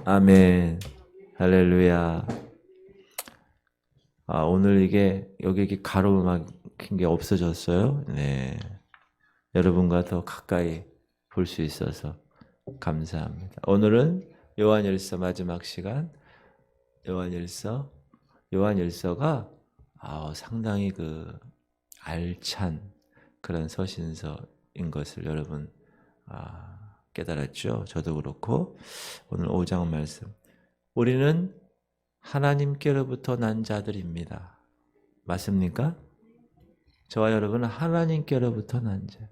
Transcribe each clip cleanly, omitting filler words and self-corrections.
아멘. 할렐루야. 오늘 여기 가로 막힌 게 없어졌어요. 네. 여러분과 더 가까이 볼 수 있어서 감사합니다. 오늘은 요한일서 마지막 시간, 요한일서가 상당히 알찬 그런 서신서인 것을 여러분 깨달았죠? 저도 그렇고. 오늘 5장 말씀. 우리는 하나님께로부터 난 자들입니다. 맞습니까? 저와 여러분은 하나님께로부터 난 자.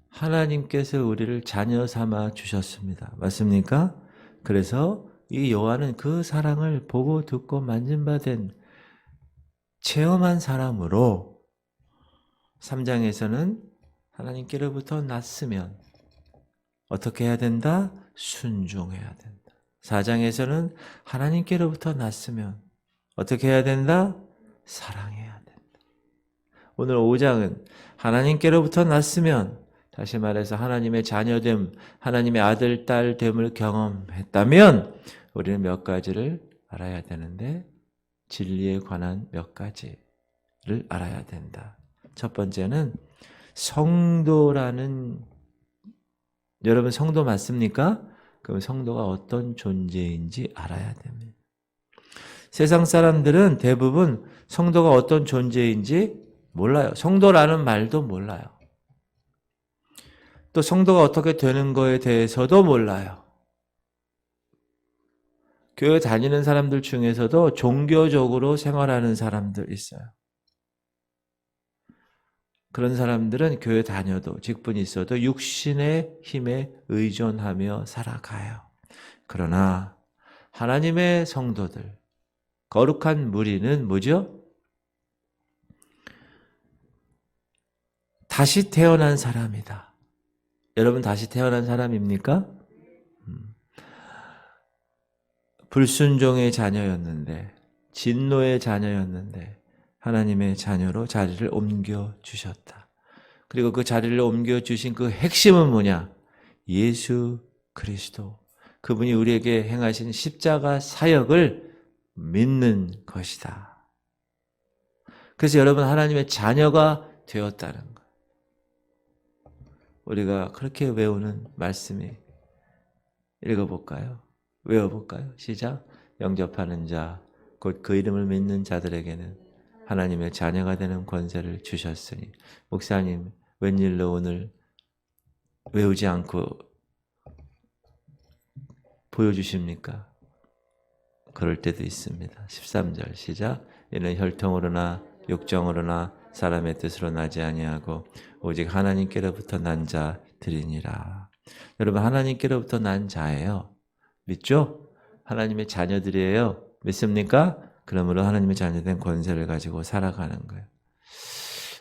하나님께서 우리를 자녀 삼아 주셨습니다. 맞습니까? 그래서 이 요한은 그 사랑을 보고 듣고 만진 바 된 체험한 사람으로 3장에서는 하나님께로부터 났으면 어떻게 해야 된다? 순종해야 된다. 4장에서는 하나님께로부터 났으면 어떻게 해야 된다? 사랑해야 된다. 오늘 5장은 하나님께로부터 났으면, 다시 말해서 하나님의 자녀됨, 하나님의 아들, 딸됨을 경험했다면 우리는 몇 가지를 알아야 되는데, 진리에 관한 몇 가지를 알아야 된다. 첫 번째는 성도라는, 여러분 성도 맞습니까? 그럼 성도가 어떤 존재인지 알아야 됩니다. 세상 사람들은 대부분 성도가 어떤 존재인지 몰라요. 성도라는 말도 몰라요. 또 성도가 어떻게 되는 거에 대해서도 몰라요. 교회 다니는 사람들 중에서도 종교적으로 생활하는 사람들 있어요. 그런 사람들은 교회 다녀도, 직분이 있어도 육신의 힘에 의존하며 살아가요. 그러나 하나님의 성도들, 거룩한 무리는 뭐죠? 다시 태어난 사람이다. 여러분 다시 태어난 사람입니까? 불순종의 자녀였는데, 진노의 자녀였는데 하나님의 자녀로 자리를 옮겨주셨다. 그리고 그 자리를 옮겨주신 그 핵심은 뭐냐? 예수 그리스도. 그분이 우리에게 행하신 십자가 사역을 믿는 것이다. 그래서 여러분 하나님의 자녀가 되었다는 것. 우리가 그렇게 외우는 말씀이, 읽어볼까요? 외워볼까요? 시작. 영접하는 자, 곧 그 이름을 믿는 자들에게는 하나님의 자녀가 되는 권세를 주셨으니. 목사님, 웬일로 오늘 외우지 않고 보여주십니까? 그럴 때도 있습니다. 13절 시작. 이는 혈통으로나 육정으로나 사람의 뜻으로 나지 아니하고 오직 하나님께로부터 난 자들이니라. 여러분 하나님께로부터 난 자예요. 믿죠? 하나님의 자녀들이에요. 믿습니까? 그러므로 하나님의 자녀된 권세를 가지고 살아가는 거예요.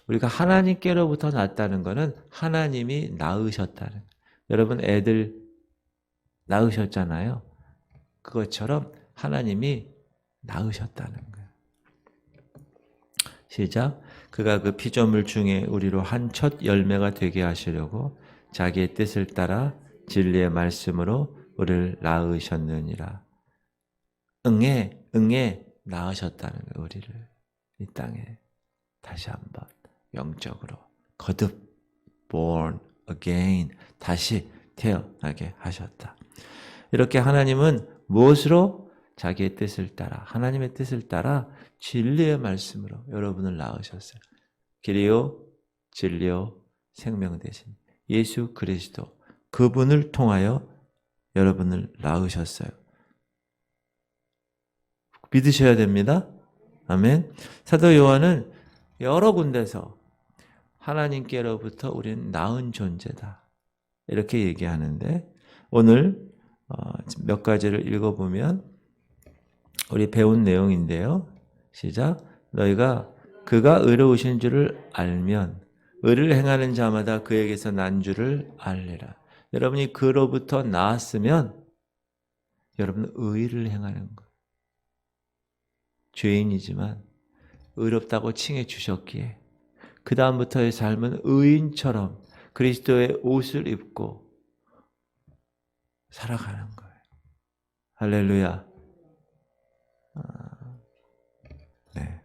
우리가 하나님께로부터 났다는 것은 하나님이 낳으셨다는 거예요. 여러분 애들 낳으셨잖아요. 그것처럼 하나님이 낳으셨다는 거예요. 시작. 그가 그 피조물 중에 우리로 한 첫 열매가 되게 하시려고 자기의 뜻을 따라 진리의 말씀으로 우리를 낳으셨느니라. 응에 낳으셨다는 거예요. 우리를 이 땅에 다시 한번 영적으로 거듭 born again, 다시 태어나게 하셨다. 이렇게 하나님은 무엇으로? 자기의 뜻을 따라, 하나님의 뜻을 따라 진리의 말씀으로 여러분을 낳으셨어요. 길이요 진리요 생명 되신 예수 그리스도, 그분을 통하여 여러분을 낳으셨어요. 믿으셔야 됩니다. 아멘. 사도 요한은 여러 군데서 하나님께로부터 우리는 낳은 존재다, 이렇게 얘기하는데, 오늘 몇 가지를 읽어보면 우리 배운 내용인데요. 시작. 너희가 그가 의로우신 줄을 알면 의를 행하는 자마다 그에게서 난 줄을 알리라. 여러분이 그로부터 나았으면 여러분은 의를 행하는 것. 죄인이지만 의롭다고 칭해 주셨기에 그 다음부터의 삶은 의인처럼 그리스도의 옷을 입고 살아가는 거예요. 할렐루야. 네.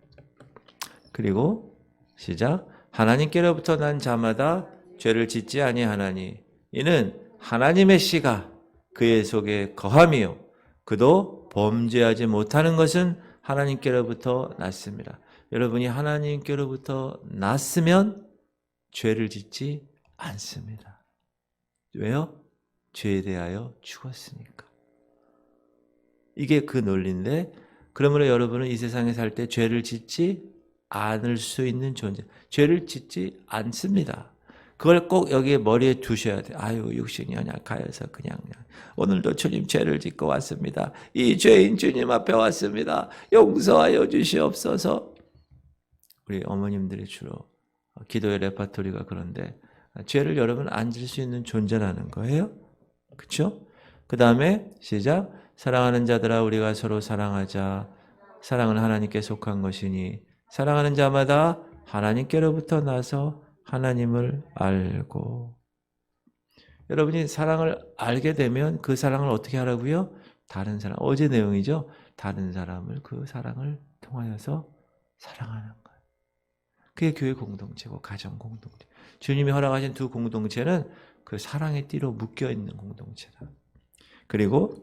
그리고 시작. 하나님께로부터 난 자마다 죄를 짓지 아니하나니 이는 하나님의 씨가 그의 속에 거함이요 그도 범죄하지 못하는 것은 하나님께로부터 났습니다. 여러분이 하나님께로부터 났으면 죄를 짓지 않습니다. 왜요? 죄에 대하여 죽었으니까. 이게 그 논리인데, 그러므로 여러분은 이 세상에 살 때 죄를 짓지 않을 수 있는 존재. 죄를 짓지 않습니다. 그걸 꼭 여기에 머리에 두셔야 돼요. 아유, 육신이 연약하여서 그냥 오늘도 주님 죄를 짓고 왔습니다. 이 죄인 주님 앞에 왔습니다. 용서하여 주시옵소서. 우리 어머님들이 주로 기도의 레파토리가 그런데 죄를 여러분 안 질 수 있는 존재라는 거예요. 그렇죠? 그 다음에 시작. 사랑하는 자들아 우리가 서로 사랑하자. 사랑은 하나님께 속한 것이니 사랑하는 자마다 하나님께로부터 나서 하나님을 알고. 여러분이 사랑을 알게 되면 그 사랑을 어떻게 하라고요? 다른 사람, 어제 내용이죠. 다른 사람을 그 사랑을 통하여서 사랑하는 거예요. 그게 교회 공동체고 가정 공동체. 주님이 허락하신 두 공동체는 그 사랑의 띠로 묶여있는 공동체다. 그리고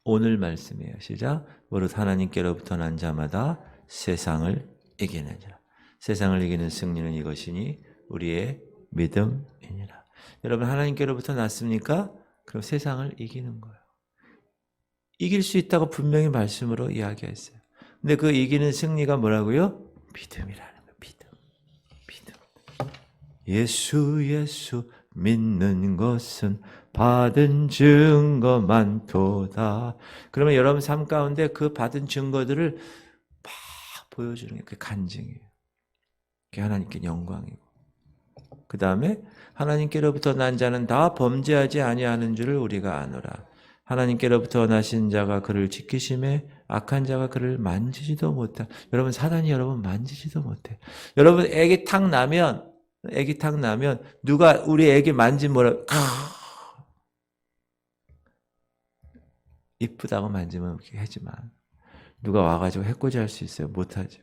오늘 말씀이에요. 시작. 무릇 하나님께로부터 난 자마다 세상을 이기느니라. 세상을 이기는 승리는 이것이니 우리의 믿음이니라. 여러분 하나님께로부터 났습니까? 그럼 세상을 이기는 거예요. 이길 수 있다고 분명히 말씀으로 이야기했어요. 근데 그 이기는 승리가 뭐라고요? 믿음이라는 거예요. 믿음. 예수 믿는 것은 받은 증거만 도다. 그러면 여러분 삶 가운데 그 받은 증거들을 막 보여주는 게 그게 간증이에요. 그게 하나님께 영광이고. 그 다음에 하나님께로부터 난 자는 다 범죄하지 아니하는 줄을 우리가 아노라. 하나님께로부터 나신 자가 그를 지키심에 악한 자가 그를 만지지도 못해. 여러분 사단이 여러분 만지지도 못해. 여러분 애기 탁 나면 누가 우리 애기 만지면 뭐라 이쁘다고 만지면 이렇게 하지만 누가 와가지고 해코지 할 수 있어요? 못하죠.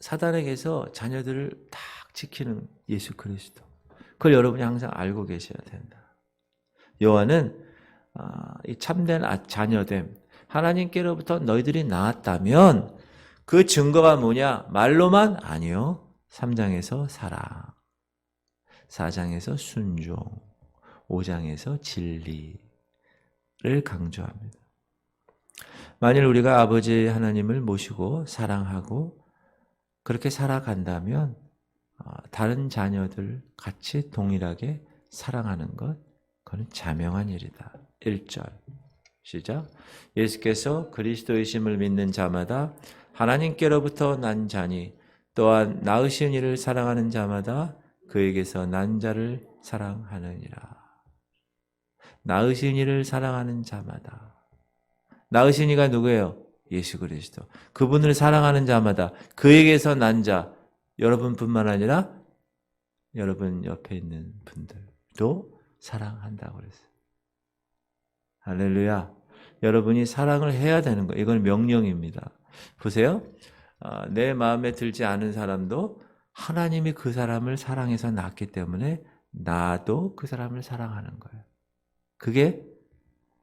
사단에게서 자녀들을 딱 지키는 예수 그리스도. 그걸 여러분이 항상 알고 계셔야 된다. 요한은 이 참된 자녀됨, 하나님께로부터 너희들이 나왔다면 그 증거가 뭐냐? 말로만? 아니요. 3장에서 사랑, 4장에서 순종, 5장에서 진리를 강조합니다. 만일 우리가 아버지 하나님을 모시고 사랑하고 그렇게 살아간다면 다른 자녀들 같이 동일하게 사랑하는 것, 그건 자명한 일이다. 1절 시작. 예수께서 그리스도이심을 믿는 자마다 하나님께로부터 난 자니 또한 낳으신 이를 사랑하는 자마다 그에게서 난 자를 사랑하느니라. 낳으신 이를 사랑하는 자마다. 낳으신 이가 누구예요? 예수 그리스도. 그분을 사랑하는 자마다 그에게서 난 자, 여러분뿐만 아니라 여러분 옆에 있는 분들도 사랑한다고 그랬어요. 할렐루야. 여러분이 사랑을 해야 되는 거예요. 이건 명령입니다. 보세요. 내 마음에 들지 않은 사람도 하나님이 그 사람을 사랑해서 낳았기 때문에 나도 그 사람을 사랑하는 거예요. 그게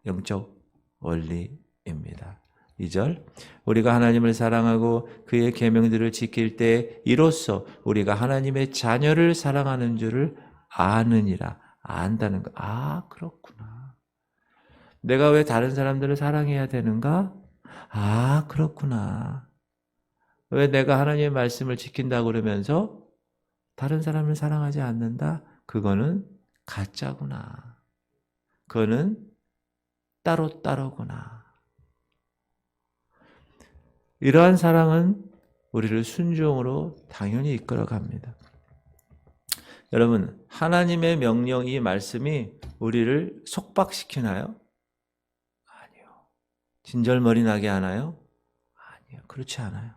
영적 원리입니다. 2절. 우리가 하나님을 사랑하고 그의 계명들을 지킬 때 이로써 우리가 하나님의 자녀를 사랑하는 줄을 아느니라. 안다는 거. 아, 그렇구나. 내가 왜 다른 사람들을 사랑해야 되는가? 아, 그렇구나. 왜 내가 하나님의 말씀을 지킨다고 그러면서 다른 사람을 사랑하지 않는다? 그거는 가짜구나. 그거는 따로따로구나. 이러한 사랑은 우리를 순종으로 당연히 이끌어갑니다. 여러분, 하나님의 명령, 이 말씀이 우리를 속박시키나요? 아니요. 진절머리 나게 하나요? 아니요. 그렇지 않아요.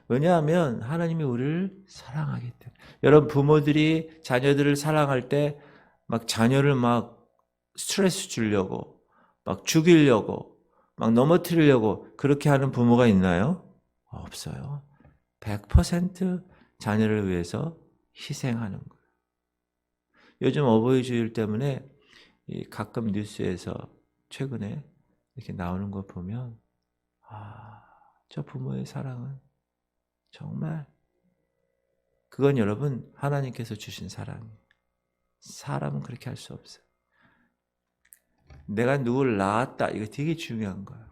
왜냐하면 하나님이 우리를 사랑하기 때문에. 여러분 부모들이 자녀들을 사랑할 때 막 자녀를 막 스트레스 주려고 막 죽이려고 막 넘어뜨리려고 그렇게 하는 부모가 있나요? 없어요. 100% 자녀를 위해서 희생하는 거예요. 요즘 어버이 주일 때문에 가끔 뉴스에서 최근에 이렇게 나오는 거 보면 저 부모의 사랑은 정말 그건 여러분 하나님께서 주신 사랑이에요. 사람은 그렇게 할 수 없어요. 내가 누구를 낳았다 이거 되게 중요한 거예요.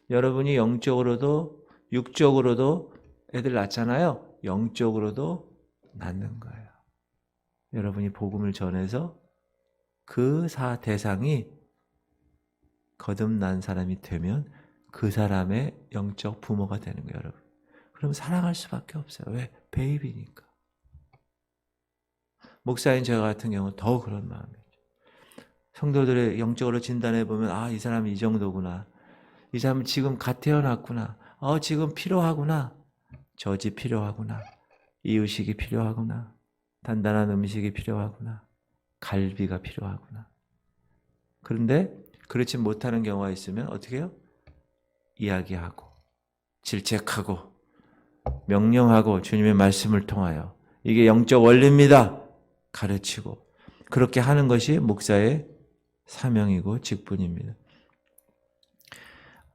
여러분이 영적으로도 육적으로도 애들 낳잖아요. 영적으로도 낳는 거예요. 여러분이 복음을 전해서 그 대상이 거듭난 사람이 되면 그 사람의 영적 부모가 되는 거예요, 여러분. 그럼 사랑할 수밖에 없어요. 왜? 베이비니까. 목사인 저 같은 경우는 더 그런 마음이죠. 성도들의 영적으로 진단해보면 이 사람이 이 정도구나. 이 사람은 지금 갓 태어났구나. 지금 필요하구나. 젖이 필요하구나. 이유식이 필요하구나. 단단한 음식이 필요하구나. 갈비가 필요하구나. 그런데 그렇지 못하는 경우가 있으면 어떻게 해요? 이야기하고 질책하고 명령하고 주님의 말씀을 통하여 이게 영적 원리입니다. 가르치고 그렇게 하는 것이 목사의 사명이고 직분입니다.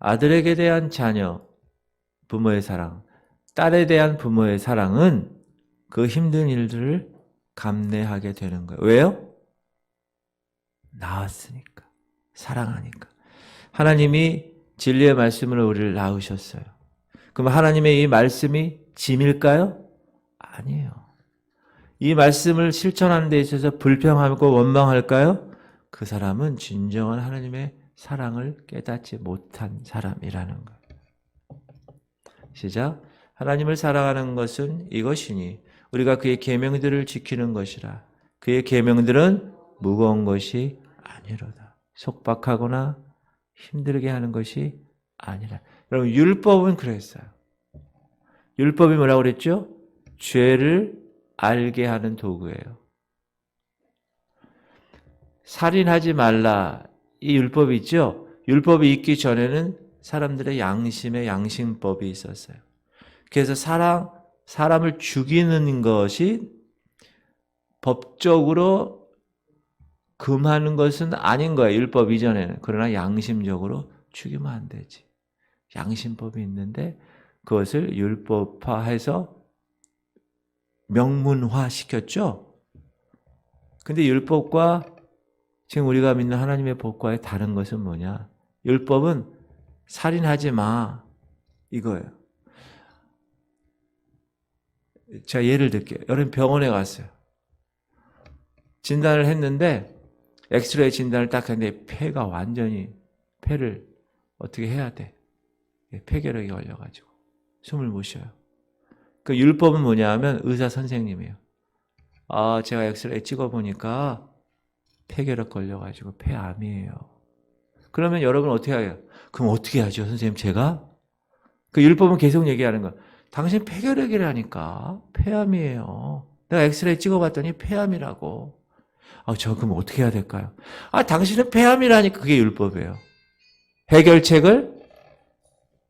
아들에게 대한 자녀, 부모의 사랑, 딸에 대한 부모의 사랑은 그 힘든 일들을 감내하게 되는 거예요. 왜요? 낳았으니까. 사랑하니까. 하나님이 진리의 말씀으로 우리를 낳으셨어요. 그럼 하나님의 이 말씀이 짐일까요? 아니에요. 이 말씀을 실천하는 데 있어서 불평하고 원망할까요? 그 사람은 진정한 하나님의 사랑을 깨닫지 못한 사람이라는 거예요. 시작. 하나님을 사랑하는 것은 이것이니 우리가 그의 계명들을 지키는 것이라. 그의 계명들은 무거운 것이 아니로다. 속박하거나 힘들게 하는 것이 아니라. 여러분 율법은 그랬어요. 율법이 뭐라고 그랬죠? 죄를 알게 하는 도구예요. 살인하지 말라 이 율법이 있죠? 율법이 있기 전에는 사람들의 양심의 양심법이 있었어요. 그래서 사람을 죽이는 것이 법적으로 금하는 것은 아닌 거예요. 율법 이전에는. 그러나 양심적으로 죽이면 안 되지. 양심법이 있는데 그것을 율법화해서 명문화 시켰죠. 근데 율법과 지금 우리가 믿는 하나님의 법과의 다른 것은 뭐냐? 율법은 살인하지 마 이거예요. 제가 예를 들게요. 여러분 병원에 갔어요. 진단을 했는데 엑스레이 진단을 딱 했는데 폐가 완전히 폐를 어떻게 해야 돼? 폐결핵이 걸려가지고 숨을 못 쉬어요. 그 율법은 뭐냐 하면 의사 선생님이에요. 제가 엑스레이 찍어보니까 폐결핵 걸려가지고 폐암이에요. 그러면 여러분 어떻게 해요? 그럼 어떻게 하죠, 선생님? 제가? 그 율법은 계속 얘기하는 거야. 당신 폐결핵이라니까 폐암이에요. 내가 엑스레이 찍어봤더니 폐암이라고. 저 그럼 어떻게 해야 될까요? 당신은 폐암이라니까. 그게 율법이에요. 해결책을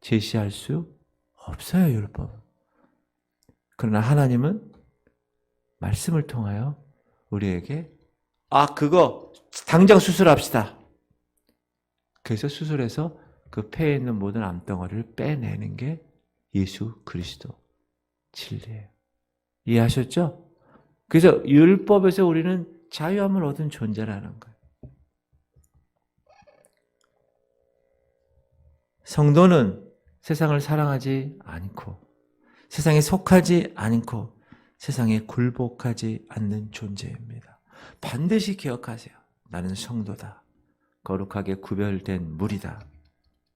제시할 수 없어요, 율법은. 그러나 하나님은 말씀을 통하여 우리에게 그거 당장 수술합시다. 그래서 수술해서 그 폐에 있는 모든 암덩어리를 빼내는 게 예수 그리스도 진리예요. 이해하셨죠? 그래서 율법에서 우리는 자유함을 얻은 존재라는 거예요. 성도는 세상을 사랑하지 않고 세상에 속하지 않고 세상에 굴복하지 않는 존재입니다. 반드시 기억하세요. 나는 성도다. 거룩하게 구별된 무리다.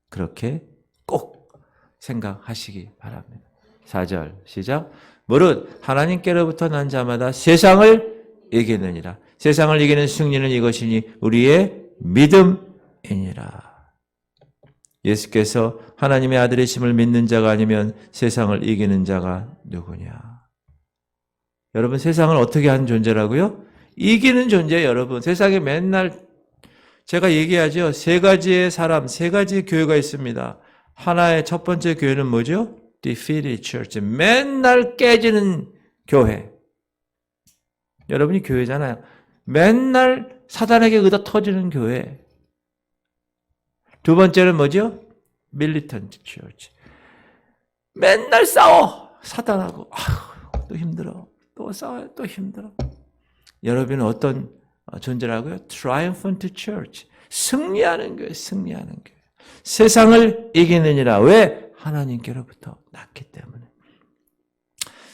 그렇게 꼭 생각하시기 바랍니다. 4절 시작. 무릇 하나님께로부터 난 자마다 세상을 이기느니라. 세상을 이기는 승리는 이것이니 우리의 믿음이니라. 예수께서 하나님의 아들이심을 믿는 자가 아니면 세상을 이기는 자가 누구냐? 여러분, 세상을 어떻게 하는 존재라고요? 이기는 존재. 여러분, 세상에 맨날 제가 얘기하죠. 세 가지의 사람, 세 가지의 교회가 있습니다. 하나의 첫 번째 교회는 뭐죠? Defeated Church. 맨날 깨지는 교회. 여러분이 교회잖아요. 맨날 사단에게 의다 터지는 교회. 두 번째는 뭐죠? Militant Church. 맨날 싸워. 사단하고. 또 힘들어. 또 싸워요. 또 힘들어. 여러분은 어떤 존재라고요? Triumphant Church. 승리하는 교회, 승리하는 교회. 세상을 이기느니라. 왜? 하나님께로부터 났기 때문에.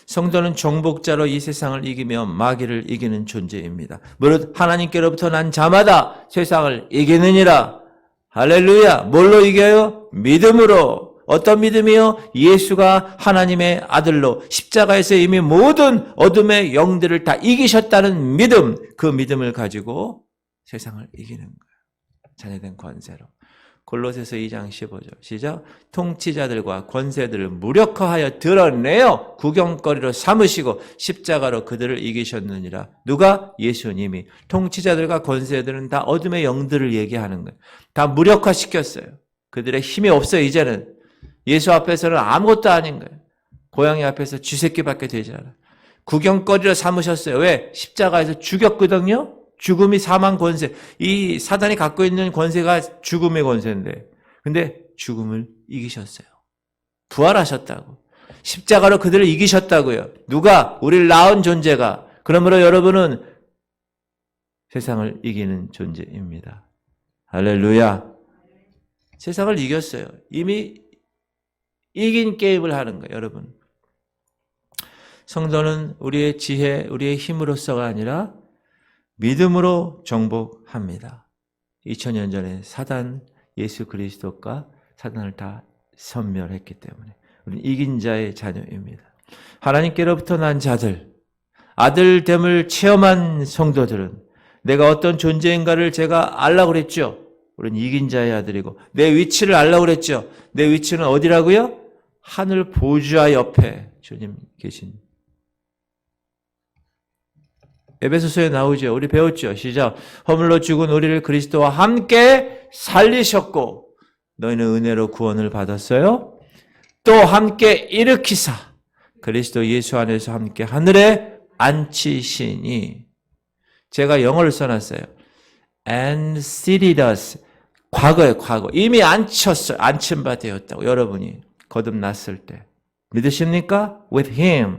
성도는 정복자로 이 세상을 이기며 마귀를 이기는 존재입니다. 무릇 하나님께로부터 난 자마다 세상을 이기느니라. 할렐루야. 뭘로 이겨요? 믿음으로. 어떤 믿음이요? 예수가 하나님의 아들로 십자가에서 이미 모든 어둠의 영들을 다 이기셨다는 믿음. 그 믿음을 가지고 세상을 이기는 거예요. 자녀된 권세로. 골로새서 2장 15절 시작. 통치자들과 권세들을 무력화하여 드러내어 구경거리로 삼으시고 십자가로 그들을 이기셨느니라. 누가? 예수님이. 통치자들과 권세들은 다 어둠의 영들을 얘기하는 거예요. 다 무력화시켰어요. 그들의 힘이 없어요. 이제는. 예수 앞에서는 아무것도 아닌 거예요. 고양이 앞에서 쥐새끼밖에 되지 않아요. 구경거리로 삼으셨어요. 왜? 십자가에서 죽였거든요. 죽음이 사망 권세. 이 사단이 갖고 있는 권세가 죽음의 권세인데. 근데 죽음을 이기셨어요. 부활하셨다고. 십자가로 그들을 이기셨다고요. 누가? 우리를 낳은 존재가. 그러므로 여러분은 세상을 이기는 존재입니다. 할렐루야. 세상을 이겼어요. 이미 이긴 게임을 하는 거예요, 여러분. 성도는 우리의 지혜, 우리의 힘으로서가 아니라 믿음으로 정복합니다. 2000년 전에 사단, 예수 그리스도가 사단을 다 섬멸했기 때문에 우리는 이긴 자의 자녀입니다. 하나님께로부터 난 자들, 아들됨을 체험한 성도들은 내가 어떤 존재인가를 제가 알라고 그랬죠. 우리는 이긴 자의 아들이고 내 위치를 알라고 그랬죠. 내 위치는 어디라고요? 하늘 보좌 옆에 주님 계신. 에베소서에 나오죠. 우리 배웠죠. 시작. 허물로 죽은 우리를 그리스도와 함께 살리셨고 너희는 은혜로 구원을 받았어요. 또 함께 일으키사 그리스도 예수 안에서 함께 하늘에 앉히시니. 제가 영어를 써놨어요. And seated us. 과거에 과거. 이미 앉혔어요. 앉힌 바 되었다고. 여러분이 거듭났을 때. 믿으십니까? With him.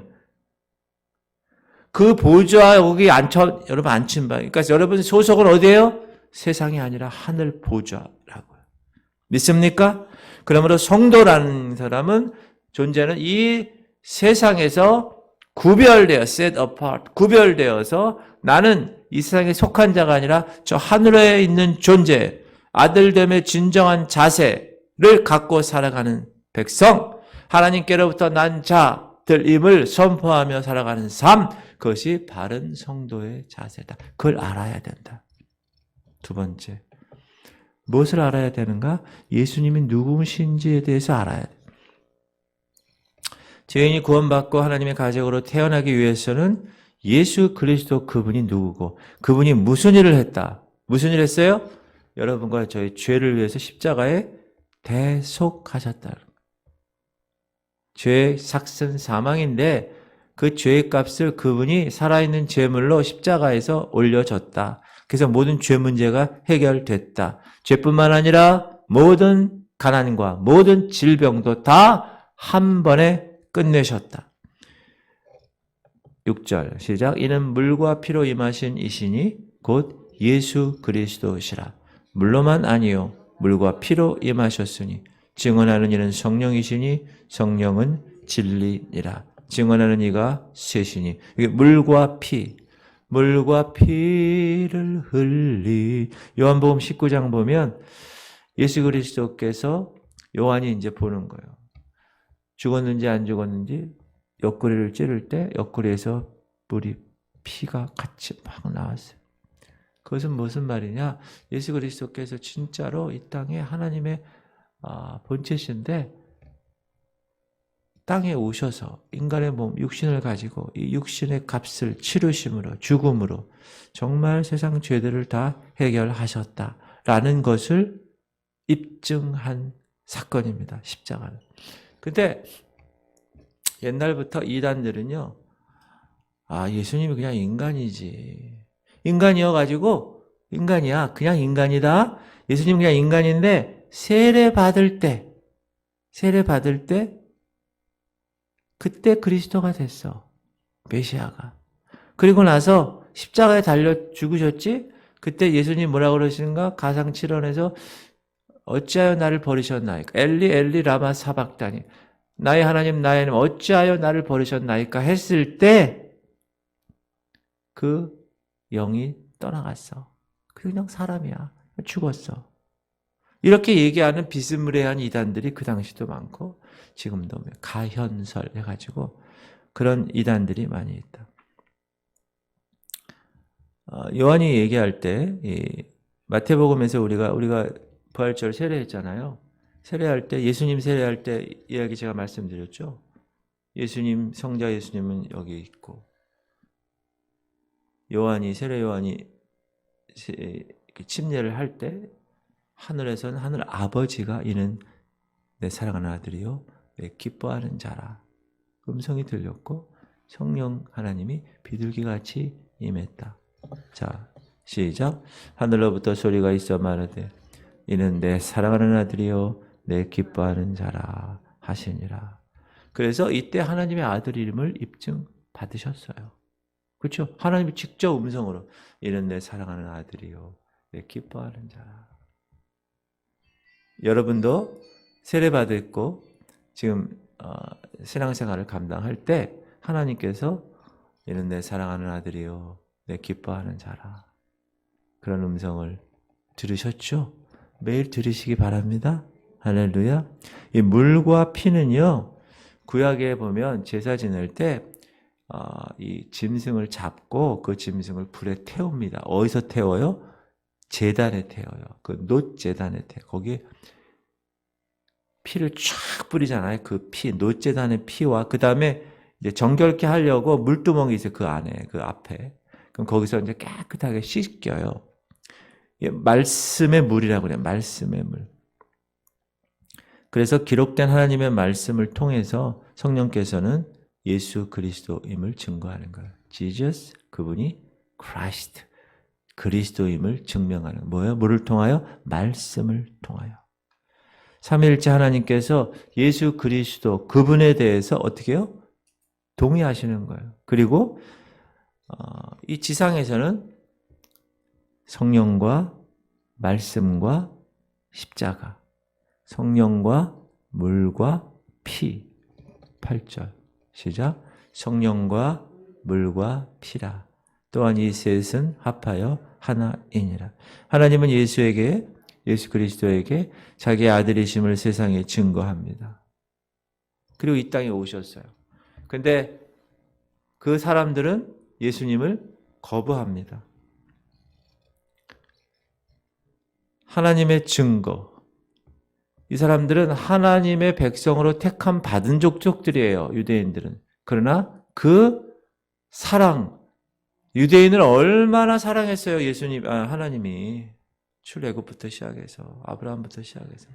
그 보좌 여기 여러분 앉힌 바. 그러니까 여러분 소속은 어디예요? 세상이 아니라 하늘 보좌라고요. 믿습니까? 그러므로 성도라는 사람은 존재는 이 세상에서 구별되어 set apart, 구별되어서 나는 이 세상에 속한 자가 아니라 저 하늘에 있는 존재, 아들됨의 진정한 자세를 갖고 살아가는 백성, 하나님께로부터 난 자들임을 선포하며 살아가는 삶, 그것이 바른 성도의 자세다. 그걸 알아야 된다. 두 번째, 무엇을 알아야 되는가? 예수님이 누구신지에 대해서 알아야 돼. 죄인이 구원받고 하나님의 가족으로 태어나기 위해서는 예수 그리스도 그분이 누구고 그분이 무슨 일을 했다. 무슨 일을 했어요? 여러분과 저희 죄를 위해서 십자가에 대속하셨다. 죄의 삭슨 사망인데 그 죄의 값을 그분이 살아있는 제물로 십자가에서 올려줬다. 그래서 모든 죄 문제가 해결됐다. 죄뿐만 아니라 모든 가난과 모든 질병도 다 한 번에 끝내셨다. 6절 시작. 이는 물과 피로 임하신 이시니 곧 예수 그리스도시라. 물로만 아니요 물과 피로 임하셨으니 증언하는 이는 성령이시니 성령은 진리니라. 증언하는 이가 셋이니 이게 물과 피, 물과 피를 흘리. 요한복음 19장 보면 예수 그리스도께서 요한이 이제 보는 거예요. 죽었는지 안 죽었는지 옆구리를 찌를 때 옆구리에서 물이 피가 같이 막 나왔어요. 그것은 무슨 말이냐? 예수 그리스도께서 진짜로 이 땅에 하나님의 본체신데 땅에 오셔서 인간의 몸, 육신을 가지고 이 육신의 값을 치르심으로 죽음으로 정말 세상 죄들을 다 해결하셨다라는 것을 입증한 사건입니다. 십자가는. 근데 옛날부터 이단들은요. 예수님이 그냥 인간이지. 인간이어가지고 인간이야. 그냥 인간이다. 예수님 그냥 인간인데 세례 받을 때 그때 그리스도가 됐어. 메시아가. 그리고 나서 십자가에 달려 죽으셨지? 그때 예수님 뭐라고 그러시는가? 가상 7원에서 어찌하여 나를 버리셨나이까? 엘리 엘리 라마 사박다니. 나의 하나님 나의 하나님 어찌하여 나를 버리셨나이까? 했을 때 그 영이 떠나갔어. 그냥 사람이야. 죽었어. 이렇게 얘기하는 비스무리한 이단들이 그 당시도 많고 지금도 가현설 해가지고 그런 이단들이 많이 있다. 요한이 얘기할 때 마태복음에서 우리가 부활절 세례했잖아요. 세례할 때 예수님 세례할 때 이야기 제가 말씀드렸죠. 예수님 성자 예수님은 여기 있고 세례 요한이 침례를 할 때 하늘에서는 하늘 아버지가 이는 내 사랑하는 아들이요 내 기뻐하는 자라 음성이 들렸고 성령 하나님이 비둘기같이 임했다. 자, 시작. 하늘로부터 소리가 있어 말하되 이는 내 사랑하는 아들이요 내 기뻐하는 자라 하시니라. 그래서 이때 하나님의 아들 이름을 입증 받으셨어요. 그렇죠? 하나님이 직접 음성으로 이는 내 사랑하는 아들이요 내 기뻐하는 자라. 여러분도 세례받았고 지금 신앙생활을 감당할 때 하나님께서 이는 내 사랑하는 아들이요 내 기뻐하는 자라. 그런 음성을 들으셨죠? 매일 들으시기 바랍니다. 할렐루야. 이 물과 피는요. 구약에 보면 제사 지낼 때 이 짐승을 잡고 그 짐승을 불에 태웁니다. 어디서 태워요? 제단에 태워요. 그 놋제단에 태워. 거기에 피를 쫙 뿌리잖아요. 그 피, 놋제단의 피와 그 다음에 이제 정결케 하려고 물두멍이 있어요. 그 안에, 그 앞에. 그럼 거기서 이제 깨끗하게 씻겨요. 말씀의 물이라고 그래요. 말씀의 물. 그래서 기록된 하나님의 말씀을 통해서 성령께서는 예수 그리스도임을 증거하는 거예요. Jesus, 그분이 Christ, 그리스도임을 증명하는 뭐예요? 뭐를 통하여? 말씀을 통하여. 삼위일체 하나님께서 예수 그리스도 그분에 대해서 어떻게 해요? 동의하시는 거예요. 그리고 이 지상에서는 성령과 말씀과 십자가, 성령과 물과 피, 8절 시작. 성령과 물과 피라. 또한 이 셋은 합하여 하나이니라. 하나님은 예수 그리스도에게 자기의 아들이심을 세상에 증거합니다. 그리고 이 땅에 오셨어요. 근데 그 사람들은 예수님을 거부합니다. 하나님의 증거. 이 사람들은 하나님의 백성으로 택함 받은 족속들이에요. 유대인들은. 그러나 그 사랑, 유대인을 얼마나 사랑했어요. 하나님이. 출애굽부터 시작해서 아브라함부터 시작해서.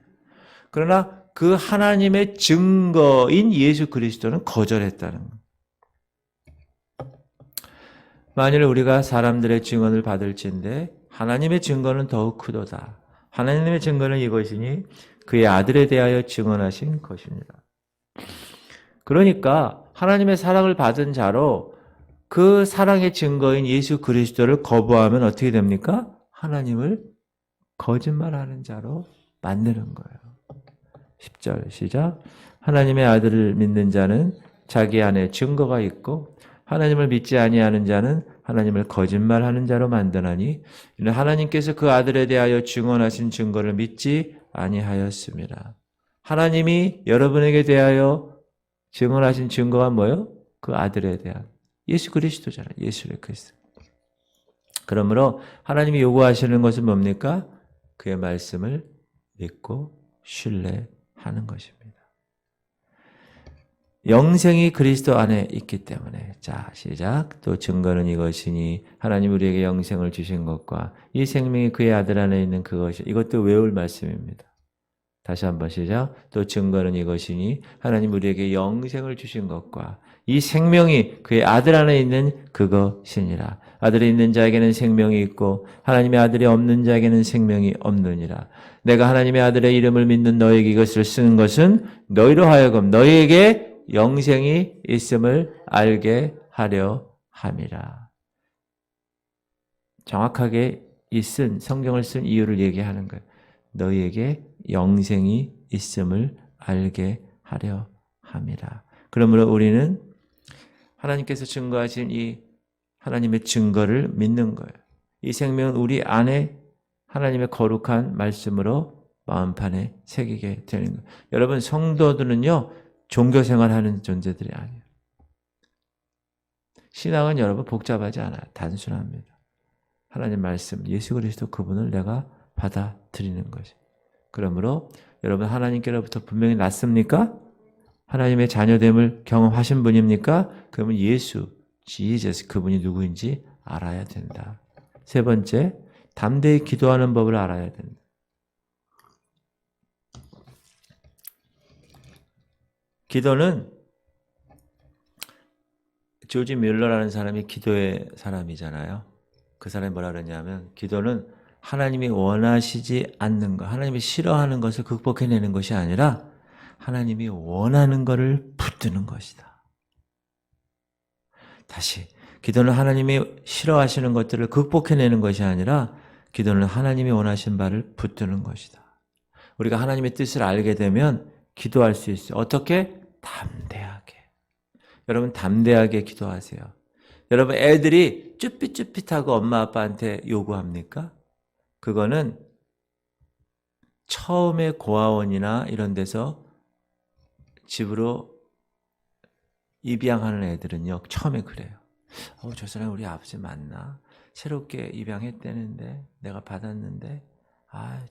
그러나 그 하나님의 증거인 예수 그리스도는 거절했다는 거예요. 만일 우리가 사람들의 증언을 받을진대 하나님의 증거는 더욱 크도다. 하나님의 증거는 이것이니 그의 아들에 대하여 증언하신 것입니다. 그러니까 하나님의 사랑을 받은 자로 그 사랑의 증거인 예수 그리스도를 거부하면 어떻게 됩니까? 하나님을 거짓말하는 자로 만드는 거예요. 10절 시작. 하나님의 아들을 믿는 자는 자기 안에 증거가 있고 하나님을 믿지 아니하는 자는 하나님을 거짓말하는 자로 만드나니 이는 하나님께서 그 아들에 대하여 증언하신 증거를 믿지 아니하였습니다. 하나님이 여러분에게 대하여 증언하신 증거가 뭐예요? 그 아들에 대한 예수 그리스도잖아요. 예수 그리스도. 그러므로 하나님이 요구하시는 것은 뭡니까? 그의 말씀을 믿고 신뢰하는 것입니다. 영생이 그리스도 안에 있기 때문에. 자, 시작. 또 증거는 이것이니 하나님 우리에게 영생을 주신 것과 이 생명이 그의 아들 안에 있는 그것이. 이것도 외울 말씀입니다. 다시 한번 시작. 또 증거는 이것이니 하나님 우리에게 영생을 주신 것과 이 생명이 그의 아들 안에 있는 그것이니라. 아들이 있는 자에게는 생명이 있고 하나님의 아들이 없는 자에게는 생명이 없느니라. 내가 하나님의 아들의 이름을 믿는 너에게 이것을 쓰는 것은 너희로 하여금 너희에게 영생이 있음을 알게 하려 함이라. 정확하게 성경을 쓴 이유를 얘기하는 거예요. 너희에게 영생이 있음을 알게 하려 함이라. 그러므로 우리는 하나님께서 증거하신 이 하나님의 증거를 믿는 거예요. 이 생명은 우리 안에 하나님의 거룩한 말씀으로 마음판에 새기게 되는 거예요. 여러분, 성도들은요, 종교생활하는 존재들이 아니에요. 신앙은 여러분 복잡하지 않아요. 단순합니다. 하나님 말씀, 예수 그리스도 그분을 내가 받아들이는 것이. 그러므로 여러분 하나님께로부터 분명히 났습니까? 하나님의 자녀됨을 경험하신 분입니까? 그러면 예수, 지저스 그분이 누구인지 알아야 된다. 세 번째, 담대히 기도하는 법을 알아야 된다. 기도는 조지 뮬러라는 사람이 기도의 사람이잖아요. 그 사람이 뭐라 그러냐면 기도는 하나님이 원하시지 않는 것, 하나님이 싫어하는 것을 극복해내는 것이 아니라 하나님이 원하는 것을 붙드는 것이다. 다시, 기도는 하나님이 싫어하시는 것들을 극복해내는 것이 아니라 기도는 하나님이 원하신 바를 붙드는 것이다. 우리가 하나님의 뜻을 알게 되면 기도할 수 있어요. 어떻게? 담대하게. 여러분 담대하게 기도하세요. 여러분 애들이 쭈삣쭈삣하고 엄마 아빠한테 요구합니까? 그거는 처음에 고아원이나 이런 데서 집으로 입양하는 애들은요. 처음에 그래요. 저 사람 우리 아버지 맞나? 새롭게 입양했다는데 내가 받았는데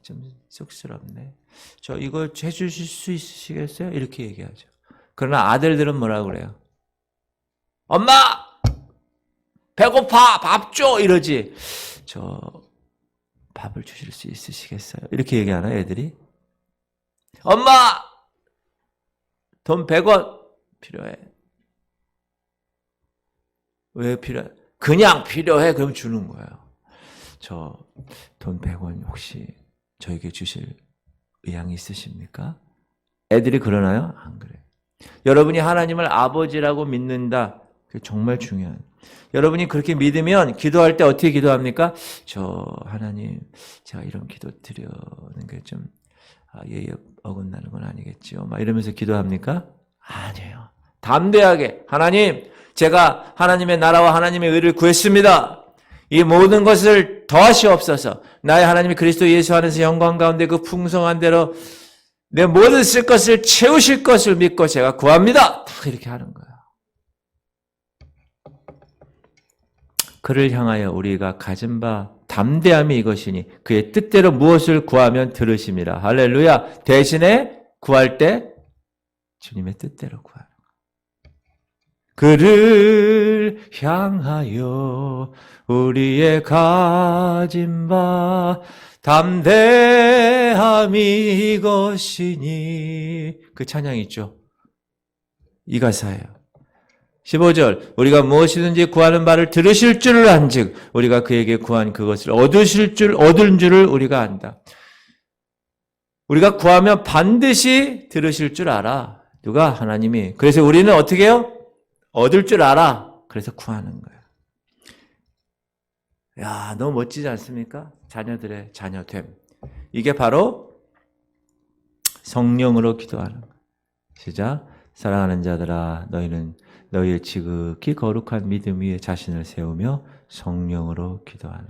좀 쑥스럽네. 저 이거 해주실 수 있으시겠어요? 이렇게 얘기하죠. 그러나 아들들은 뭐라고 그래요? 엄마! 배고파! 밥 줘! 이러지. 저 밥을 주실 수 있으시겠어요? 이렇게 얘기하나 애들이? 엄마! 돈 100원 필요해. 왜 필요해? 그냥 필요해. 그럼 주는 거예요. 저 돈 100원 혹시 저에게 주실 의향이 있으십니까? 애들이 그러나요? 안 그래요. 여러분이 하나님을 아버지라고 믿는다. 그게 정말 중요한. 여러분이 그렇게 믿으면 기도할 때 어떻게 기도합니까? 저 하나님 제가 이런 기도 드리는 게 좀 예의 어긋나는 건 아니겠죠. 막 이러면서 기도합니까? 아니에요. 담대하게 하나님 제가 하나님의 나라와 하나님의 의를 구했습니다. 이 모든 것을 더하시옵소서. 나의 하나님이 그리스도 예수 안에서 영광 가운데 그 풍성한 대로 내 모든 쓸 것을 채우실 것을 믿고 제가 구합니다. 다 이렇게 하는 거예요. 그를 향하여 우리가 가진 바 담대함이 이것이니 그의 뜻대로 무엇을 구하면 들으심이라. 할렐루야. 대신에 구할 때 주님의 뜻대로 구하는 거예요. 그를 향하여 우리의 가진 바 담대함이 이것이니 그 찬양이 있죠. 이 가사예요. 15절 우리가 무엇이든지 구하는 바를 들으실 줄을 안즉 우리가 그에게 구한 그것을 얻은 줄을 우리가 안다. 우리가 구하면 반드시 들으실 줄 알아. 누가? 하나님이. 그래서 우리는 어떻게 해요? 얻을 줄 알아. 그래서 구하는 거예요. 야, 너무 멋지지 않습니까? 자녀들의 자녀됨. 이게 바로 성령으로 기도하는 거예요. 시작. 사랑하는 자들아 너희는 너희의 지극히 거룩한 믿음 위에 자신을 세우며 성령으로 기도하는.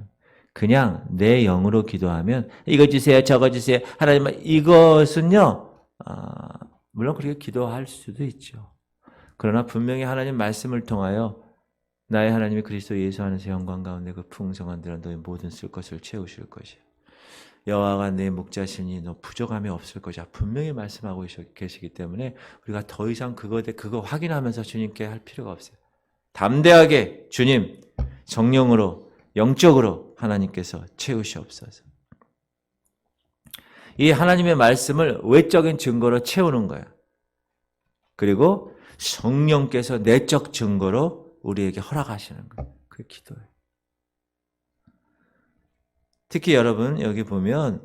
그냥 내 영으로 기도하면 이거 주세요 저거 주세요 하나님 이것은요 물론 그렇게 기도할 수도 있죠. 그러나 분명히 하나님 말씀을 통하여 나의 하나님이 그리스도 예수 안에서 영광 가운데 그 풍성한 대로 너희 모든 쓸 것을 채우실 것이에요. 여호와가 내 목자시니 너 부족함이 없을 것이야. 분명히 말씀하고 계시기 때문에 우리가 더 이상 그거 확인하면서 주님께 할 필요가 없어요. 담대하게 주님 성령으로 영적으로 하나님께서 채우시옵소서. 이 하나님의 말씀을 외적인 증거로 채우는 거야. 그리고 성령께서 내적 증거로 우리에게 허락하시는 거예요. 그게 기도예요. 특히 여러분 여기 보면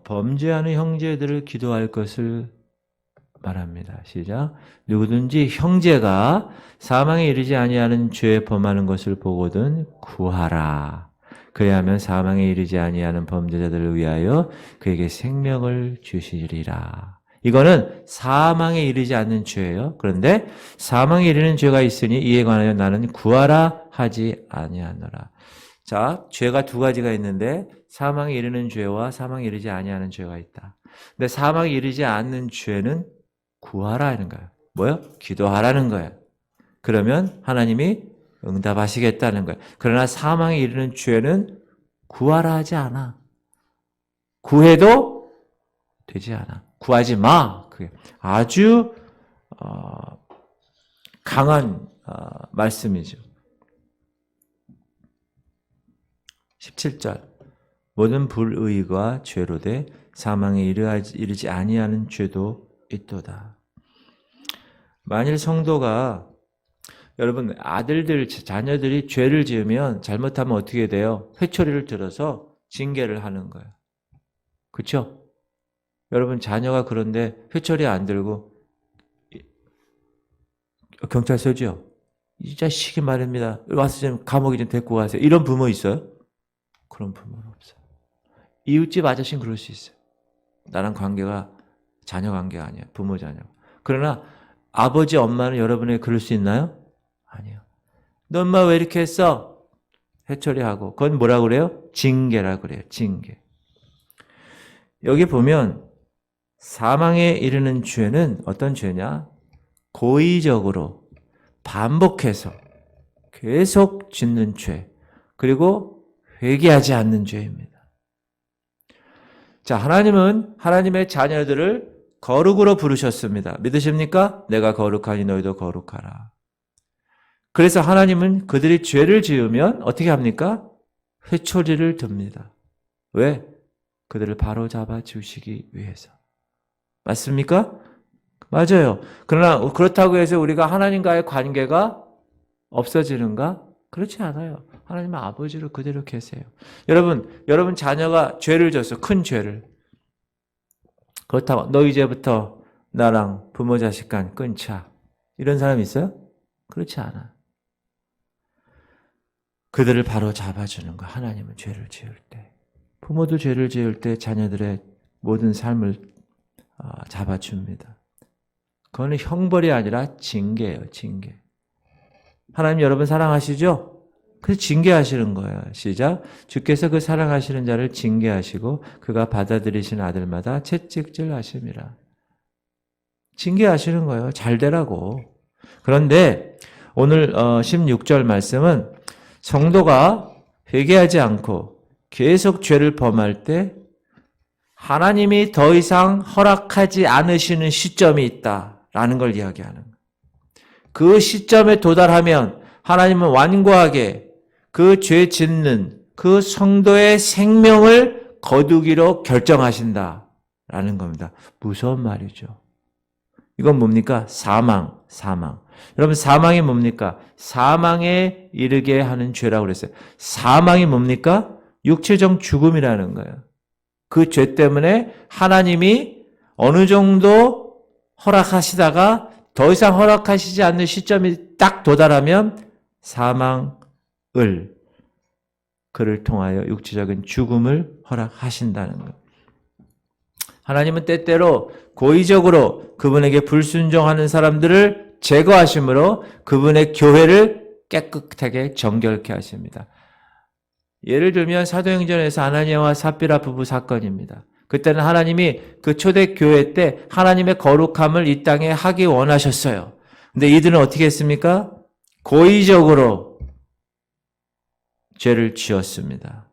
범죄하는 형제들을 기도할 것을 말합니다. 시작. 누구든지 형제가 사망에 이르지 아니하는 죄에 범하는 것을 보거든 구하라. 그리하면 사망에 이르지 아니하는 범죄자들을 위하여 그에게 생명을 주시리라. 이거는 사망에 이르지 않는 죄예요. 그런데 사망에 이르는 죄가 있으니 이에 관하여 나는 구하라 하지 아니하노라. 자, 죄가 두 가지가 있는데 사망에 이르는 죄와 사망에 이르지 아니하는 죄가 있다. 근데 사망에 이르지 않는 죄는 구하라는 거야. 뭐요? 기도하라는 거야. 그러면 하나님이 응답하시겠다는 거야. 그러나 사망에 이르는 죄는 구하라 하지 않아. 구해도 되지 않아. 구하지 마. 그게 아주 강한 말씀이죠. 17절 모든 불의가 죄로 돼 사망에 이르지 아니하는 죄도 있도다. 만일 성도가 여러분 자녀들이 죄를 지으면 잘못하면 어떻게 돼요? 회초리를 들어서 징계를 하는 거예요. 그렇죠? 여러분 자녀가 그런데 회초리 안 들고 경찰서죠? 이 자식이 말입니다. 와서 좀 감옥에 좀 데리고 가세요. 이런 부모 있어요? 그런 부모는 없어요. 이웃집 아저씨는 그럴 수 있어요. 나랑 관계가 자녀 관계가 아니야. 부모 자녀. 그러나 아버지 엄마는 여러분에게 그럴 수 있나요? 아니요. 너 엄마 왜 이렇게 했어? 회초리하고. 그건 뭐라고 그래요? 징계라고 그래요. 징계. 여기 보면 사망에 이르는 죄는 어떤 죄냐? 고의적으로 반복해서 계속 짓는 죄. 그리고 회개하지 않는 죄입니다. 자, 하나님은 하나님의 자녀들을 거룩으로 부르셨습니다. 믿으십니까? 내가 거룩하니 너희도 거룩하라. 그래서 하나님은 그들이 죄를 지으면 어떻게 합니까? 회초리를 듭니다. 왜? 그들을 바로잡아 주시기 위해서. 맞습니까? 맞아요. 그러나 그렇다고 해서 우리가 하나님과의 관계가 없어지는가? 그렇지 않아요. 하나님은 아버지로 그대로 계세요. 여러분 자녀가 죄를 졌어. 큰 죄를. 그렇다고 너 이제부터 나랑 부모 자식 간 끊자. 이런 사람 있어요? 그렇지 않아. 그들을 바로 잡아주는 거. 하나님은 죄를 지을 때. 부모도 죄를 지을 때 자녀들의 모든 삶을 잡아줍니다. 그거는 형벌이 아니라 징계예요. 징계. 하나님 여러분 사랑하시죠? 그래서 징계하시는 거예요. 시작. 주께서 그 사랑하시는 자를 징계하시고 그가 받아들이신 아들마다 채찍질 하심이라. 징계하시는 거예요. 잘 되라고. 그런데 오늘 16절 말씀은 성도가 회개하지 않고 계속 죄를 범할 때 하나님이 더 이상 허락하지 않으시는 시점이 있다라는 걸 이야기하는 거예요. 그 시점에 도달하면 하나님은 완고하게 그 죄 짓는 그 성도의 생명을 거두기로 결정하신다라는 겁니다. 무서운 말이죠. 이건 뭡니까? 사망. 여러분 사망이 뭡니까? 사망에 이르게 하는 죄라고 그랬어요. 사망이 뭡니까? 육체적 죽음이라는 거예요. 그 죄 때문에 하나님이 어느 정도 허락하시다가 더 이상 허락하시지 않는 시점이 딱 도달하면 사망을 그를 통하여 육체적인 죽음을 허락하신다는 것. 하나님은 때때로 고의적으로 그분에게 불순종하는 사람들을 제거하심으로 그분의 교회를 깨끗하게 정결케 하십니다. 예를 들면 사도행전에서 아나니아와 삽비라 부부 사건입니다. 그때는 하나님이 그 초대교회 때 하나님의 거룩함을 이 땅에 하기 원하셨어요. 근데 이들은 어떻게 했습니까? 고의적으로 죄를 지었습니다.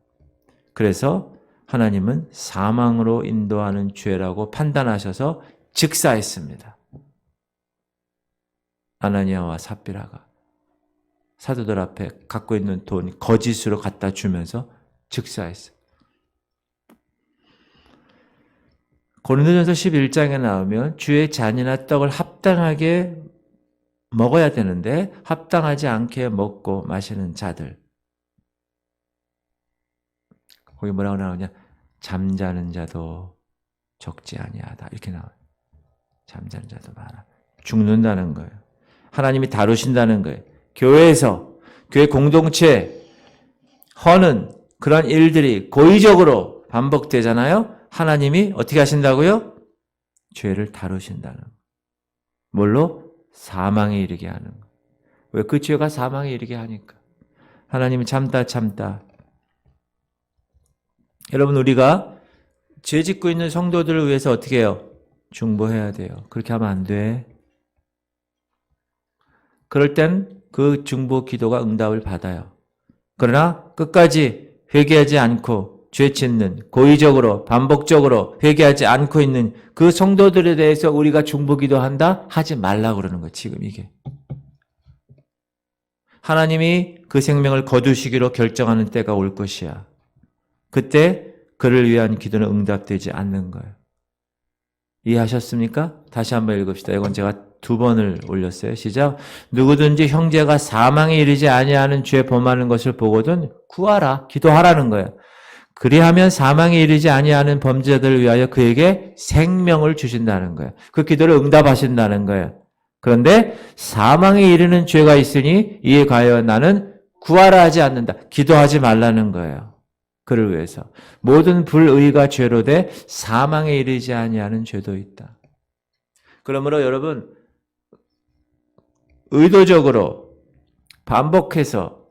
그래서 하나님은 사망으로 인도하는 죄라고 판단하셔서 즉사했습니다. 아나니아와 삽비라가 사도들 앞에 갖고 있는 돈 거짓으로 갖다 주면서 즉사했어요. 고린도전서 11장에 나오면 주의 잔이나 떡을 합당하게 먹어야 되는데 합당하지 않게 먹고 마시는 자들. 거기 뭐라고 나오냐? 잠자는 자도 적지 아니하다. 이렇게 나와요. 잠자는 자도 많아. 죽는다는 거예요. 하나님이 다루신다는 거예요. 교회에서, 교회 공동체 허는 그런 일들이 고의적으로 반복되잖아요. 하나님이 어떻게 하신다고요? 죄를 다루신다는 거예요. 뭘로? 사망에 이르게 하는 거예요. 왜? 그 죄가 사망에 이르게 하니까. 하나님은 참다. 여러분, 우리가 죄 짓고 있는 성도들을 위해서 어떻게 해요? 중보해야 돼요. 그렇게 하면 안 돼. 그럴 땐 그 중보 기도가 응답을 받아요. 그러나 끝까지 회개하지 않고 죄 짓는, 고의적으로 반복적으로 회개하지 않고 있는 그 성도들에 대해서 우리가 중보 기도한다? 하지 말라고 그러는 거예요. 지금 이게. 하나님이 그 생명을 거두시기로 결정하는 때가 올 것이야. 그때 그를 위한 기도는 응답되지 않는 거예요. 이해하셨습니까? 다시 한번 읽읍시다. 이건 제가 2번을 올렸어요. 시작. 누구든지 형제가 사망에 이르지 아니하는 죄 범하는 것을 보거든 구하라. 기도하라는 거예요. 그리하면 사망에 이르지 아니하는 범죄자들을 위하여 그에게 생명을 주신다는 거예요. 그 기도를 응답하신다는 거예요. 그런데 사망에 이르는 죄가 있으니 이에 가하여 나는 구하라 하지 않는다. 기도하지 말라는 거예요. 그를 위해서. 모든 불의가 죄로 돼 사망에 이르지 아니하는 죄도 있다. 그러므로 여러분, 의도적으로 반복해서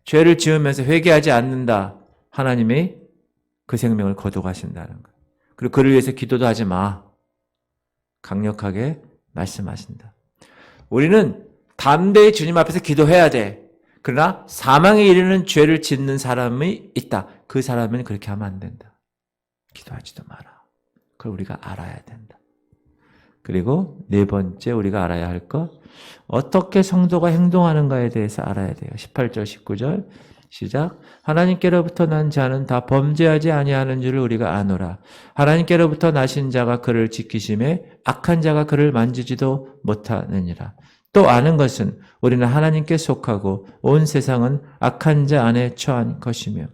죄를 지으면서 회개하지 않는다. 하나님이 그 생명을 거둬가신다는 거예요. 그리고 그를 위해서 기도도 하지 마. 강력하게 말씀하신다. 우리는 담대히 주님 앞에서 기도해야 돼. 그러나 사망에 이르는 죄를 짓는 사람이 있다. 그 사람은 그렇게 하면 안 된다. 기도하지도 마라. 그걸 우리가 알아야 된다. 그리고 4번째 우리가 알아야 할 것, 어떻게 성도가 행동하는가에 대해서 알아야 돼요. 18절, 19절 시작. 하나님께로부터 난 자는 다 범죄하지 아니하는 줄을 우리가 아노라. 하나님께로부터 나신 자가 그를 지키심에 악한 자가 그를 만지지도 못하느니라. 또 아는 것은 우리는 하나님께 속하고 온 세상은 악한 자 안에 처한 것이며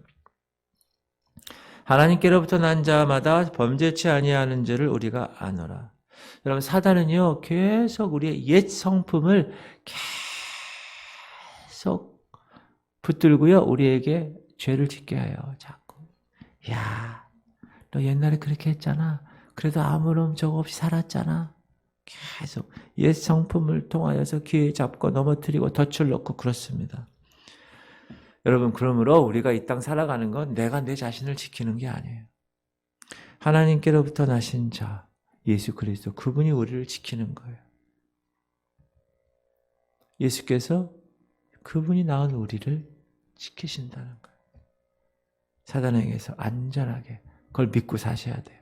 하나님께로부터 난 자마다 범죄치 아니하는 줄을 우리가 아노라. 여러분, 사단은요 계속 우리의 옛 성품을 계속 붙들고요 우리에게 죄를 짓게 해요. 자꾸. 야, 너 옛날에 그렇게 했잖아. 그래도 아무런 적 없이 살았잖아. 계속 옛 성품을 통하여서 기회 잡고 넘어뜨리고 덫을 넣고 그렇습니다. 여러분, 그러므로 우리가 이 땅 살아가는 건 내가 내 자신을 지키는 게 아니에요. 하나님께로부터 나신 자 예수 그리스도, 그분이 우리를 지키는 거예요. 예수께서 그분이 낳은 우리를 지키신다는 거예요. 사단에게서 안전하게 그걸 믿고 사셔야 돼요.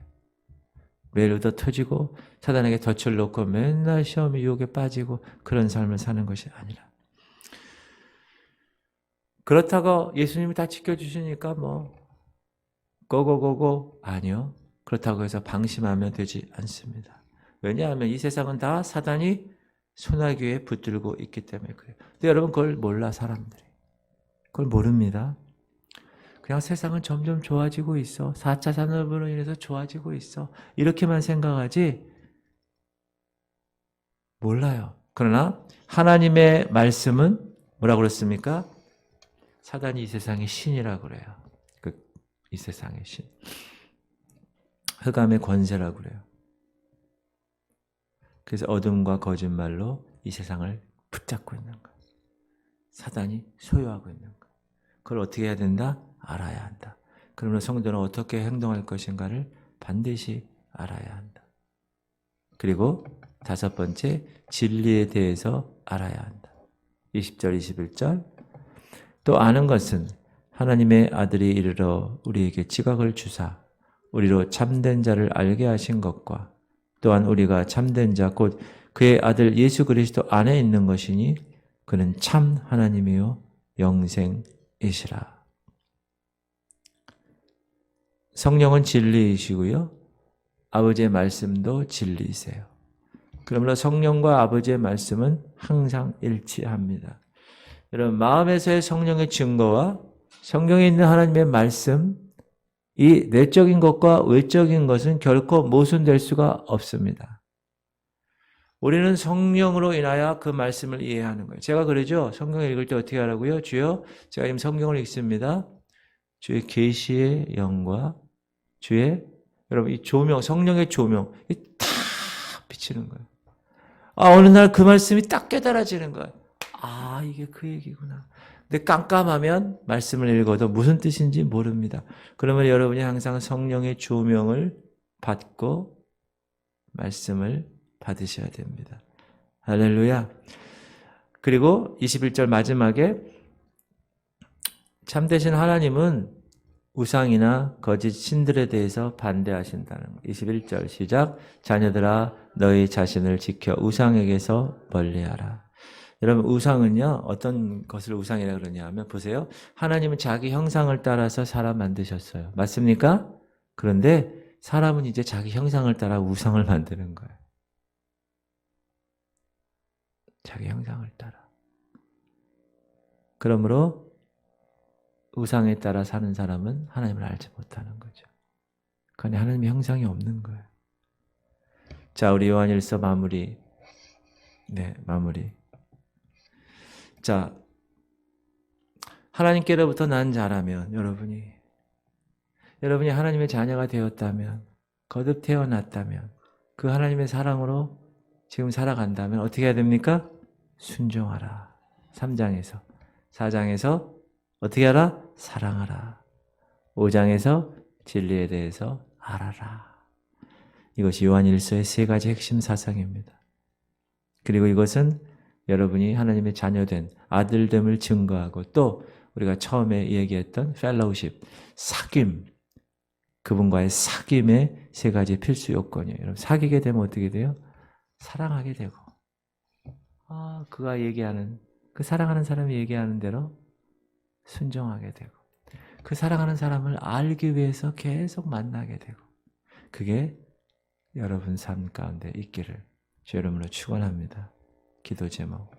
매일 얻어 터지고 사단에게 덫을 놓고 맨날 시험의 유혹에 빠지고 그런 삶을 사는 것이 아니라, 그렇다고 예수님이 다 지켜주시니까 뭐 고고고고, 아니요. 그렇다고 해서 방심하면 되지 않습니다. 왜냐하면 이 세상은 다 사단이 소나기에 붙들고 있기 때문에 그래요. 근데 여러분 그걸 몰라, 사람들이. 그걸 모릅니다. 그냥 세상은 점점 좋아지고 있어. 4차 산업으로 인해서 좋아지고 있어. 이렇게만 생각하지 몰라요. 그러나 하나님의 말씀은 뭐라고 그랬습니까? 사단이 이 세상의 신이라고 그래요. 이 세상의 신. 흑암의 권세라고 그래요. 그래서 어둠과 거짓말로 이 세상을 붙잡고 있는 거예요. 사단이 소유하고 있는 거예요. 그걸 어떻게 해야 된다? 알아야 한다. 그러면 성도는 어떻게 행동할 것인가를 반드시 알아야 한다. 그리고 5번째, 진리에 대해서 알아야 한다. 20절, 21절. 또 아는 것은 하나님의 아들이 이르러 우리에게 지각을 주사 우리로 참된 자를 알게 하신 것과 또한 우리가 참된 자 곧 그의 아들 예수 그리스도 안에 있는 것이니 그는 참 하나님이요 영생이시라. 성령은 진리이시고요. 아버지의 말씀도 진리이세요. 그러므로 성령과 아버지의 말씀은 항상 일치합니다. 여러분, 마음에서의 성령의 증거와 성경에 있는 하나님의 말씀, 이 내적인 것과 외적인 것은 결코 모순될 수가 없습니다. 우리는 성령으로 인하여 그 말씀을 이해하는 거예요. 제가 그러죠. 성경을 읽을 때 어떻게 하라고요? 주여, 제가 지금 성경을 읽습니다. 주의 계시의 영과 주의, 여러분, 이 조명, 성령의 조명, 이 다 비치는 거예요. 어느 날 그 말씀이 딱 깨달아지는 거예요. 이게 그 얘기구나. 근데 깜깜하면 말씀을 읽어도 무슨 뜻인지 모릅니다. 그러면 여러분이 항상 성령의 조명을 받고 말씀을 받으셔야 됩니다. 할렐루야. 그리고 21절 마지막에 참되신 하나님은 우상이나 거짓 신들에 대해서 반대하신다는 거. 21절 시작. 자녀들아 너희 자신을 지켜 우상에게서 멀리하라. 여러분, 우상은요, 어떤 것을 우상이라고 그러냐 하면, 보세요. 하나님은 자기 형상을 따라서 사람 만드셨어요. 맞습니까? 그런데 사람은 이제 자기 형상을 따라 우상을 만드는 거예요. 자기 형상을 따라. 그러므로 우상에 따라 사는 사람은 하나님을 알지 못하는 거죠. 그러니 하나님의 형상이 없는 거예요. 자, 우리 요한일서 마무리. 마무리. 자, 하나님께로부터 난 자라면 여러분이 하나님의 자녀가 되었다면, 거듭 태어났다면, 그 하나님의 사랑으로 지금 살아간다면 어떻게 해야 됩니까? 순종하라. 3장에서. 4장에서 어떻게 하라? 사랑하라. 5장에서 진리에 대해서 알아라. 이것이 요한일서의 3가지 핵심 사상입니다. 그리고 이것은 여러분이 하나님의 자녀된 아들됨을 증거하고 또 우리가 처음에 얘기했던 펠로우십, 사귐, 그분과의 사귐의 3가지 필수 요건이에요. 여러분, 사귀게 되면 어떻게 돼요? 사랑하게 되고, 그가 얘기하는, 그 사랑하는 사람이 얘기하는 대로 순종하게 되고, 그 사랑하는 사람을 알기 위해서 계속 만나게 되고, 그게 여러분 삶 가운데 있기를 주 이름으로 축원합니다. 기도 제목.